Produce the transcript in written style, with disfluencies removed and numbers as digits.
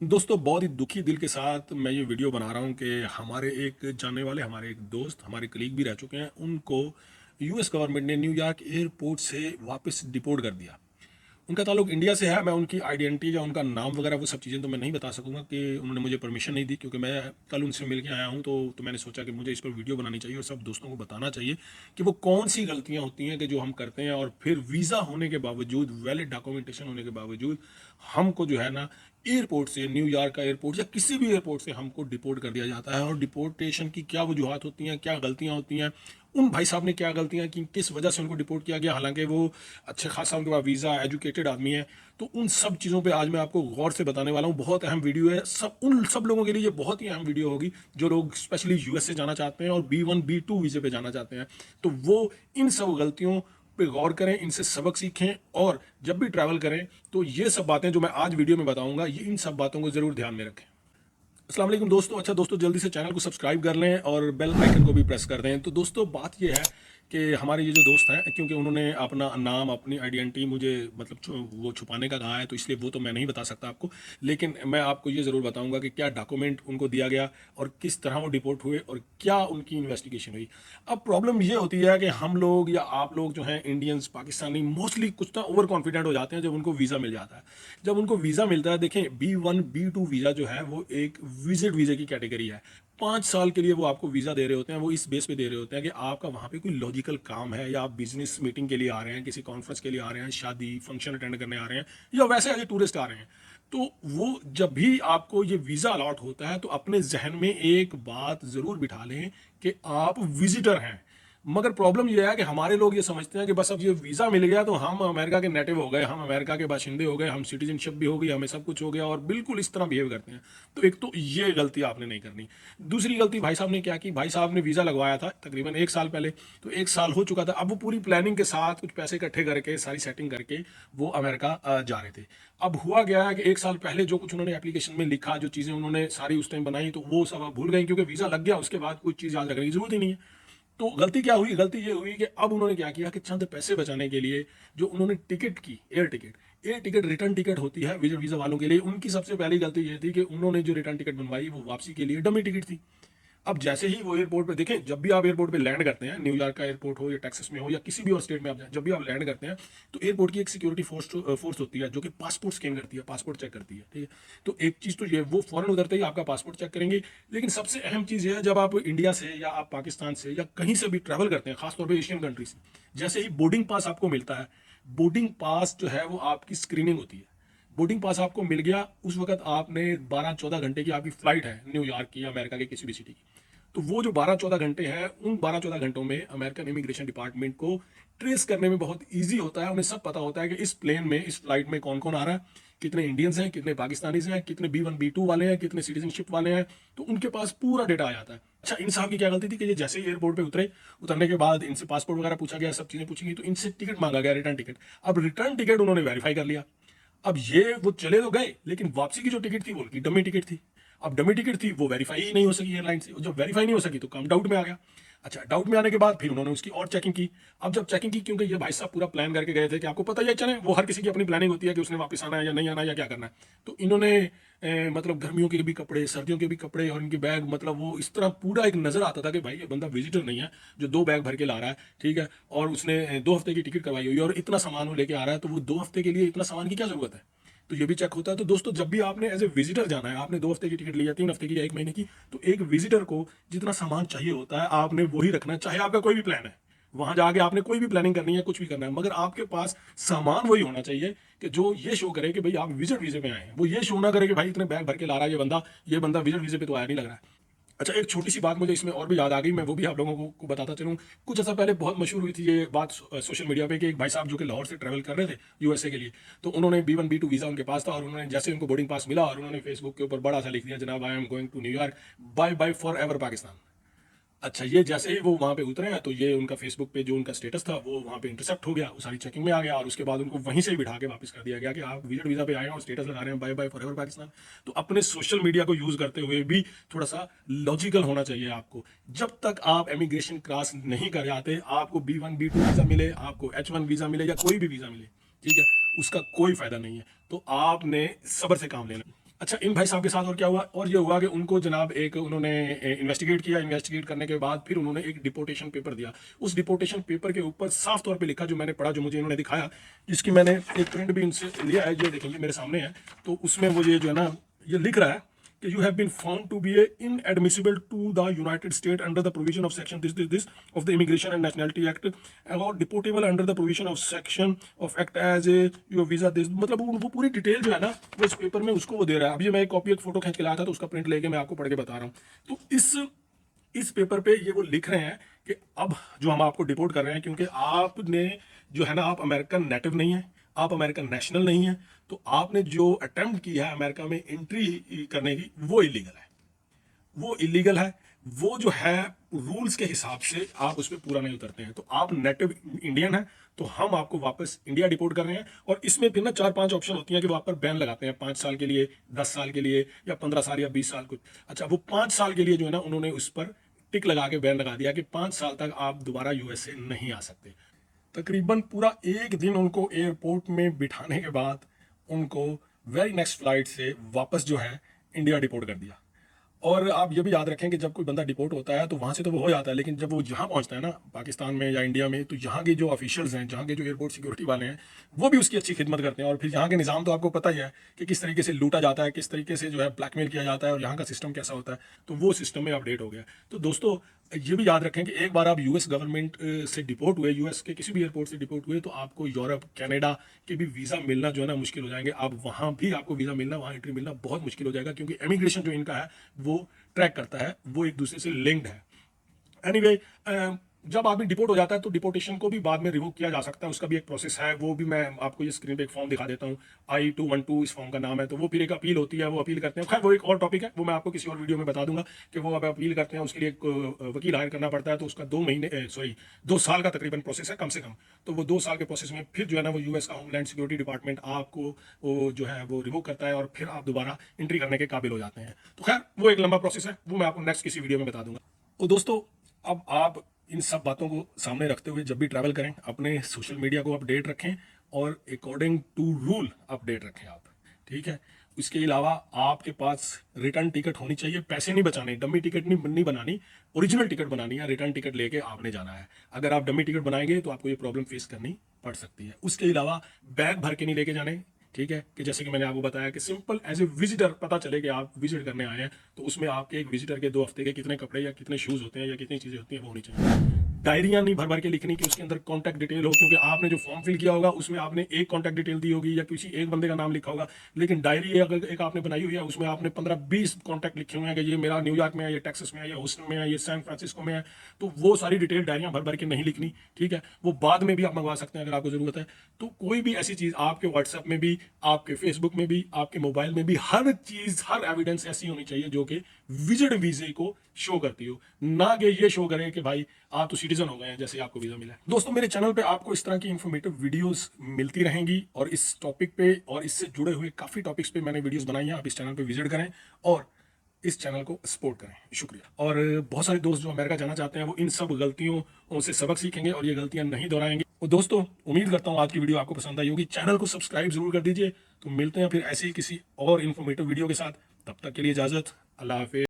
दोस्तों, बहुत ही दुखी दिल के साथ मैं ये वीडियो बना रहा हूँ कि हमारे एक जानने वाले, हमारे एक दोस्त, हमारे कलीग भी रह चुके हैं। उनको यूएस गवर्नमेंट ने न्यूयॉर्क एयरपोर्ट से वापस डिपोर्ट कर दिया। उनका ताल्लुक इंडिया से है। मैं उनकी आइडेंटिटी या उनका नाम वगैरह वो सब चीज़ें तो मैं नहीं बता सकूंगा कि उन्होंने मुझे परमिशन नहीं दी, क्योंकि मैं कल उनसे मिल के आया हूँ। तो मैंने सोचा कि मुझे इस पर वीडियो बनानी चाहिए और सब दोस्तों को बताना चाहिए कि वो कौन सी गलतियाँ होती हैं कि जो हम करते हैं, और फिर वीज़ा होने के बावजूद, वैलिड डॉक्यूमेंटेशन होने के बावजूद हमको जो है ना, एयरपोर्ट से, न्यूयॉर्क का एयरपोर्ट या किसी भी एयरपोर्ट से हमको डिपोर्ट कर दिया जाता है। और डिपोर्टेशन की क्या वजूहत होती हैं, क्या गलतियाँ होती हैं, उन भाई साहब ने क्या गलतियां की, किस वजह से उनको डिपोर्ट किया गया, हालांकि वो अच्छे खासा उनके पास वीज़ा, एजुकेटेड आदमी है। तो उन सब चीज़ों पे आज मैं आपको गौर से बताने वाला हूँ। बहुत अहम वीडियो है, सब उन सब लोगों के लिए ये बहुत ही अहम वीडियो होगी जो लोग स्पेशली यूएस से जाना चाहते हैं और B1 B2 वीज़े पे जाना चाहते हैं। तो वो इन सब गलतियों पे गौर करें, इनसे सबक सीखें, और जब भी ट्रैवल करें तो ये सब बातें जो मैं आज वीडियो में बताऊंगा, ये इन सब बातों को जरूर ध्यान में रखें। अस्सलाम वालेकुम दोस्तों। अच्छा दोस्तों, जल्दी से चैनल को सब्सक्राइब कर लें और बेल आइकन को भी प्रेस कर दें। तो दोस्तों, बात ये है कि हमारे ये जो दोस्त हैं, क्योंकि उन्होंने अपना नाम, अपनी आइडेंटिटी मुझे मतलब वो छुपाने का कहा है, तो इसलिए वो तो मैं नहीं बता सकता आपको। लेकिन मैं आपको ये ज़रूर बताऊंगा कि क्या डॉक्यूमेंट उनको दिया गया और किस तरह वो डिपोर्ट हुए और क्या उनकी इन्वेस्टिगेशन हुई। अब प्रॉब्लम ये होती है कि हम लोग या आप लोग जो हैं, इंडियंस, पाकिस्तानी, मोस्टली कुछ ना ओवर कॉन्फिडेंट हो जाते हैं जब उनको वीज़ा मिल जाता है। जब उनको वीज़ा मिलता है, देखें, B1 B2 वीज़ा जो है वो एक विजिट वीज़े की कैटेगरी है। 5 साल के लिए वो आपको वीज़ा दे रहे होते हैं। वो इस बेस पे दे रहे होते हैं कि आपका वहाँ पे कोई लॉजिकल काम है, या आप बिजनेस मीटिंग के लिए आ रहे हैं, किसी कॉन्फ्रेंस के लिए आ रहे हैं, शादी फंक्शन अटेंड करने आ रहे हैं, या वैसे एज टूरिस्ट आ रहे हैं। तो वो जब भी आपको ये वीज़ा अलॉट होता है, तो अपने जहन में एक बात ज़रूर बिठा लें कि आप विजिटर हैं। मगर प्रॉब्लम ये है कि हमारे लोग ये समझते हैं कि बस अब ये वीज़ा मिल गया तो हम अमेरिका के नेटिव हो गए, हम अमेरिका के बाशिंदे हो गए, हम सिटीजनशिप भी हो गई, हमें सब कुछ हो गया, और बिल्कुल इस तरह बिहेव करते हैं। तो एक तो ये गलती आपने नहीं करनी। दूसरी गलती भाई साहब ने क्या की, भाई साहब ने वीज़ा लगवाया था तकरीबन 1 साल पहले, तो 1 साल हो चुका था। अब वो पूरी प्लानिंग के साथ कुछ पैसे इकट्ठे करके, सारी सेटिंग करके वो अमेरिका जा रहे थे। अब हुआ गया है कि 1 साल पहले जो कुछ उन्होंने एप्लीकेशन में लिखा, जो चीज़ें उन्होंने सारी उस टाइम बनाई, तो वो सब अब भूल गई, क्योंकि वीज़ा लग गया, उसके बाद कोई चीज़ याद रखने की जरूरत ही नहीं है। तो गलती क्या हुई, गलती ये हुई कि अब उन्होंने क्या किया कि चंद पैसे बचाने के लिए जो उन्होंने टिकट की, एयर टिकट रिटर्न टिकट होती है विजिट वीजा वालों के लिए, उनकी सबसे पहली गलती ये थी कि उन्होंने जो रिटर्न टिकट बनवाई वो वापसी के लिए डमी टिकट थी। अब जैसे ही वो एयरपोर्ट पे, देखें, जब भी आप एयरपोर्ट पे लैंड करते हैं, न्यूयॉर्क का एयरपोर्ट हो या टेक्सास में हो या किसी भी और स्टेट में आप जाएं, जब भी आप लैंड करते हैं, तो एयरपोर्ट की एक सिक्योरिटी फोर्स होती है जो कि पासपोर्ट स्कैन करती है, पासपोर्ट चेक करती है, ठीक है। तो एक चीज़ तो ये, वो फौरन उतरते ही आपका पासपोर्ट चेक करेंगे। लेकिन सबसे अहम चीज़ ये है, जब आप इंडिया से या आप पाकिस्तान से या कहीं से भी ट्रैवल करते हैं, खासतौर पर एशियन कंट्री से, जैसे ही बोर्डिंग पास आपको मिलता है, बोर्डिंग पास जो है वो आपकी स्क्रीनिंग होती है। बोर्डिंग पास आपको मिल गया, उस वक्त आपने 12-14 घंटे की आपकी फ्लाइट है न्यूयॉर्क की या अमेरिका के किसी भी सिटी की। तो वो जो 12-14 घंटे हैं, उन 12-14 घंटों में अमेरिकन इमिग्रेशन डिपार्टमेंट को ट्रेस करने में बहुत ईजी होता है। उन्हें सब पता होता है कि इस प्लेन में, इस फ्लाइट में कौन कौन आ रहा है, कितने इंडियंस हैं, कितने पाकिस्तानीज हैं, कितने B1 B2 वाले हैं, कितने सिटीजनशिप वाले हैं। तो उनके पास पूरा डेटा आ जाता है। अच्छा, इन साहब की क्या गलती थी कि ये जैसे ही एयरपोर्ट पे उतरे, उतरने के बाद इनसे पासपोर्ट वगैरह पूछा गया, सब चीज़ें पूछी गई, तो इनसे टिकट मांगा गया, रिटर्न टिकट। अब रिटर्न टिकट उन्होंने वेरीफाई कर लिया। अब ये वो चले तो गए, लेकिन वापसी की जो टिकट थी वो उनकी डमी टिकट थी। अब डमी टिकट थी, वो वेरीफाई ही नहीं हो सकी एयरलाइन से। जब वेरीफाई नहीं हो सकी तो काम डाउट में आ गया। अच्छा, डाउट में आने के बाद फिर उन्होंने उसकी और चेकिंग की। अब जब चेकिंग की, क्योंकि ये भाई साहब पूरा प्लान करके गए थे कि आपको पता ही है, चले, वो हर किसी की अपनी प्लानिंग होती है कि उसने वापस आना है या नहीं आना है या क्या करना है। तो इन्होंने मतलब गर्मियों के भी कपड़े, सर्दियों के भी कपड़े, और इनके बैग, मतलब वो इस तरह पूरा एक नजर आता था कि भाई ये बंदा विजिटर नहीं है जो 2 बैग भर के ला रहा है, ठीक है। और उसने 2 हफ्ते की टिकट करवाई हुई है और इतना सामान वो लेके आ रहा है, तो वो 2 हफ्ते के लिए इतना सामान की क्या जरूरत है। तो ये भी चेक होता है। तो दोस्तों, जब भी आपने एज ए विजिटर जाना है, आपने 2 हफ्ते की टिकट ली है, 3 हफ्ते की या 1 महीने की, तो एक विजिटर को जितना सामान चाहिए होता है आपने वही रखना है, चाहे आपका कोई भी प्लान है। वहां जाके आपने कोई भी प्लानिंग करनी है, कुछ भी करना है, मगर आपके पास सामान वही होना चाहिए कि जो ये शो करे कि भाई आप विजिट वीजे पे आए हैं। वो ये शो ना करे कि भाई इतने बैग भर के ला रहा है ये बंदा विजिट वीजे पे तो आया नहीं लग रहा है। अच्छा, एक छोटी सी बात मुझे इसमें और भी याद आ गई, मैं वो भी आप लोगों को बताता चलूँ। कुछ ऐसा पहले बहुत मशहूर हुई थी ये बात सोशल मीडिया पे कि एक भाई साहब जो कि लाहौर से ट्रैवल कर रहे थे यूएसए के लिए, तो उन्होंने B1 B2 वीज़ा उनके पास था, और उन्होंने जैसे उनको बोर्डिंग पास मिला, और उन्होंने फेसबुक के ऊपर बड़ा सा लिख दिया, जनाब, I am going to New York, bye bye for ever Pakistan. अच्छा, ये जैसे ही वो वहाँ पे उतरे हैं, तो ये उनका फेसबुक पे जो उनका स्टेटस था वो वहाँ पे इंटरसेप्ट हो गया, वो सारी चेकिंग में आ गया, और उसके बाद उनको वहीं से ही बिठा के वापस कर दिया गया कि आप विजिट वीज़ा पे आए हैं और स्टेटस लगा रहे हैं बाय बाय फॉरएवर पाकिस्तान। तो अपने सोशल मीडिया को यूज़ करते हुए भी थोड़ा सा लॉजिकल होना चाहिए आपको। जब तक आप इमिग्रेशन क्रॉस नहीं कर जाते, आपको B1 B2 वीज़ा मिले, आपको H1 वीज़ा मिले या कोई भी वीज़ा मिले, ठीक है, उसका कोई फायदा नहीं है। तो आपने सब्र से काम लेना। अच्छा, इन भाई साहब के साथ और क्या हुआ, और ये हुआ कि उनको जनाब एक उन्होंने इन्वेस्टिगेट किया, इन्वेस्टिगेट करने के बाद फिर उन्होंने एक डिपोर्टेशन पेपर दिया। उस डिपोर्टेशन पेपर के ऊपर साफ तौर पे लिखा, जो मैंने पढ़ा, जो मुझे इन्होंने दिखाया, जिसकी मैंने एक प्रिंट भी इनसे लिया है, ये देखेंगे मेरे सामने है। तो उसमें वो ये जो है ना, ये लिख रहा है कि you have been found to be a inadmissible to the United States under the provision of section this of the Immigration and Nationality Act, or deportable under the provision of section of act as a your visa this, मतलब वो पूरी detail जो है ना वो इस paper में उसको वो दे रहा है। अभी मैं एक कॉपी, एक फोटो खींच के लाया था, तो उसका प्रिंट लेके मैं आपको पढ़ के बता रहा हूँ। तो इस पेपर पे ये वो लिख रहे हैं कि अब जो हम आपको डिपोर्ट कर रहे हैं, क्योंकि आपने जो है ना, आप अमेरिकन नेटिव नहीं है, आप अमेरिकन नेशनल नहीं है, तो आपने जो अटेम्प्ट किया है अमेरिका में एंट्री करने की, वो इलीगल है, वो इलीगल है। वो जो है रूल्स के हिसाब से आप उस पर पूरा नहीं उतरते हैं, तो आप नेटिव इंडियन है, तो हम आपको वापस इंडिया डिपोर्ट कर रहे हैं। और इसमें फिर ना 4-5 ऑप्शन होती हैं कि वो आप पर बैन लगाते हैं, 5 साल के लिए, 10 साल के लिए, या 15 साल या 20 साल कुछ। अच्छा, वो 5 साल के लिए जो है ना, उन्होंने उस पर टिक लगा के बैन लगा दिया कि 5 साल तक आप दोबारा यूएसए नहीं आ सकते। तकरीबन पूरा एक दिन उनको एयरपोर्ट में बिठाने के बाद उनको वेरी नेक्स्ट फ्लाइट से वापस जो है इंडिया डिपोर्ट कर दिया। और आप ये भी याद रखें कि जब कोई बंदा डिपोर्ट होता है तो वहाँ से तो वो हो जाता है, लेकिन जब वो यहाँ पहुँचता है ना, पाकिस्तान में या इंडिया में, तो यहाँ के जो ऑफिशियल्स हैं, जहाँ के जो एयरपोर्ट सिक्योरिटी वाले हैं, वो भी उसकी अच्छी खिदमत करते हैं। और फिर यहाँ के निज़ाम तो आपको पता ही है कि किस तरीके से लूटा जाता है, किस तरीके से जो है ब्लैकमेल किया जाता है, और यहाँ का सिस्टम कैसा होता है। तो वो सिस्टम में अपडेट हो गया। तो दोस्तों, ये भी याद रखें कि एक बार आप यूएस गवर्नमेंट से डिपोर्ट हुए, यूएस के किसी भी एयरपोर्ट से डिपोर्ट हुए, तो आपको यूरोप, कनाडा के भी वीज़ा मिलना जो है ना मुश्किल हो जाएंगे। आप वहाँ भी आपको वीज़ा मिलना, वहाँ एंट्री मिलना बहुत मुश्किल हो जाएगा, क्योंकि इमिग्रेशन जो इनका है वो ट्रैक करता है, वो एक दूसरे से लिंक्ड है। एनीवे, जब आदमी डिपोर्ट हो जाता है तो डिपोर्टेशन को भी बाद में रिवोक किया जा सकता है, उसका भी एक प्रोसेस है। वो भी मैं आपको ये स्क्रीन पे एक फॉर्म दिखा देता हूँ, I-212 इस फॉर्म का नाम है। तो वो फिर एक अपील होती है, वो अपील करते हैं। खैर, वो एक और टॉपिक है, वो मैं आपको किसी और वीडियो में बता दूंगा कि वो अब अपील करते हैं, उसके लिए एक वकील हायर करना पड़ता है। तो उसका 2 साल का तकरीबन प्रोसेस है, कम से कम। तो वो 2 साल के प्रोसेस में फिर जो है ना, वो यूएस का होमलैंड सिक्योरिटी डिपार्टमेंट आपको वो जो है वो रिवोक करता है, और फिर आप दोबारा एंट्री करने के काबिल हो जाते हैं। तो खैर, वो एक लंबा प्रोसेस है, वो मैं आपको नेक्स्ट किसी वीडियो में बता दूंगा। तो दोस्तों, अब आप इन सब बातों को सामने रखते हुए जब भी ट्रैवल करें, अपने सोशल मीडिया को अपडेट रखें, और अकॉर्डिंग टू रूल अपडेट रखें आप, ठीक है। इसके अलावा आपके पास रिटर्न टिकट होनी चाहिए, पैसे नहीं बचाने, डमी टिकट नहीं बनानी, ओरिजिनल टिकट बनानी है। रिटर्न टिकट लेके आपने जाना है। अगर आप डमी टिकट बनाएंगे तो आपको ये प्रॉब्लम फेस करनी पड़ सकती है। उसके अलावा बैग भर के नहीं लेके जाने, ठीक है, कि जैसे कि मैंने आपको बताया कि सिंपल एज ए विजिटर पता चले कि आप विजिट करने आए हैं, तो उसमें आपके एक विजिटर के 2 हफ्ते के कितने कपड़े या कितने शूज़ होते हैं या कितनी चीज़ें होती हैं, वो होनी चाहिए। डायरियाँ नहीं भर भर के लिखनी कि उसके अंदर कॉन्टैक्ट डिटेल हो, क्योंकि आपने जो फॉर्म फिल किया होगा उसमें आपने एक कॉन्टैक्ट डिटेल दी होगी या किसी एक बंदे का नाम लिखा होगा, लेकिन डायरी अगर एक आपने बनाई हुई है, उसमें आपने 15-20 कॉन्टैक्ट लिखे हुए हैं कि ये मेरा न्यूयॉर्क में है, ये टेक्सास में है, ये ह्यूस्टन में है, ये सैन फ्रांसिस्को में है। तो वो सारी डिटेल डायरियाँ भर भर के नहीं लिखनी, ठीक है। वो बाद में भी आप मंगवा सकते हैं अगर आपको ज़रूरत है। तो कोई भी ऐसी चीज़ आपके व्हाट्सएप में भी, आपके फेसबुक में भी, आपके मोबाइल में भी, हर चीज़, हर एविडेंस ऐसी होनी चाहिए जो कि विजिट वीजे को शो करती हो, ना कि ये शो करे कि भाई आप तो सिटीजन हो गए हैं जैसे आपको वीजा मिला है। दोस्तों, मेरे चैनल पे आपको इस तरह की इंफॉर्मेटिव वीडियोस मिलती रहेंगी, और इस टॉपिक पे और इससे जुड़े हुए काफ़ी टॉपिक्स पे मैंने वीडियोस बनाई हैं। आप इस चैनल पे विजिट करें और इस चैनल को सपोर्ट करें। शुक्रिया। और बहुत सारे दोस्त जो अमेरिका जाना चाहते हैं, वो इन सब गलतियों से सबक सीखेंगे और ये गलतियां नहीं दोहराएंगे। और दोस्तों, उम्मीद करता हूँ आज की वीडियो आपको पसंद आई होगी। चैनल को सब्सक्राइब जरूर कर दीजिए। तो मिलते हैं फिर ऐसे ही किसी और इन्फॉर्मेटिव वीडियो के साथ। तब तक के लिए इजाजत। अल्लाह हाफिज।